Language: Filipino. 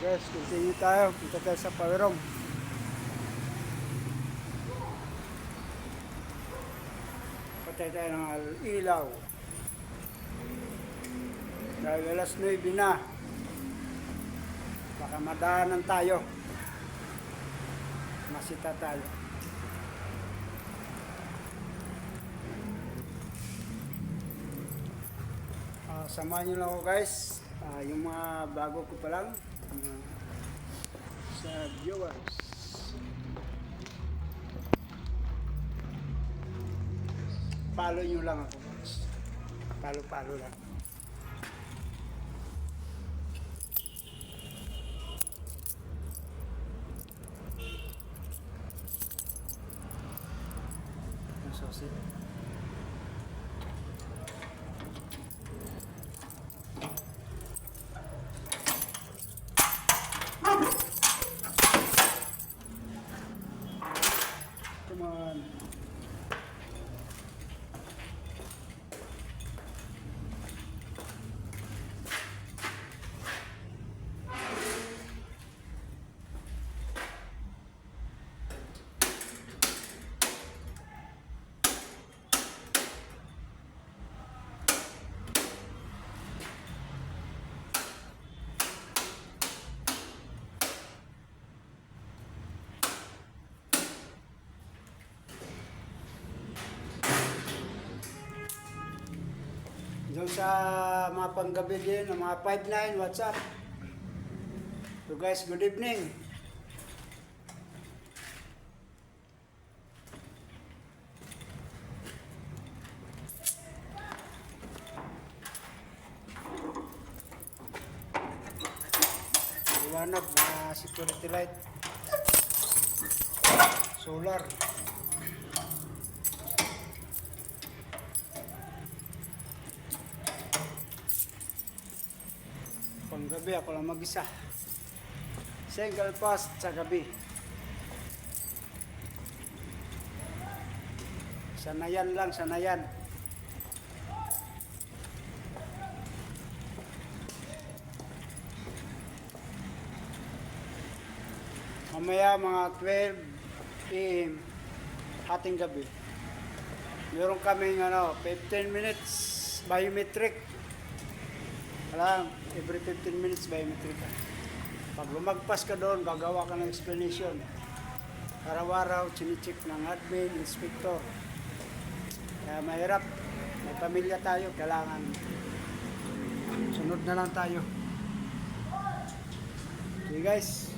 Guys, continue tayo. Punta tayo sa power room. Patay tayo ng ilaw. Dahil alas 9 na. Baka madaanan tayo. Masita tayo. Samahan nyo lang ako guys. Yung mga bago ko pa lang. Sa viewers. Follow nyo lang ako guys. Follow lang. Ang sausage. Come on. Doon sa mga panggabi din, mga 5-9, what's up? So guys, good evening. Liwanag na security light. Solar. Panggabi ako lang mag-isa. Single post sa gabi. Sanayan lang, sanayan. Mamaya mga 12 PM ating gabi. Meron kaming 15 minutes biometric. Alam, every 15 minutes biometric ka. Pag lumagpas ka doon, gagawa ka ng explanation. Araw-araw, chinicheck ng admin, inspector. Kaya mahirap. May pamilya tayo, kailangan sunod na lang tayo. Okay guys.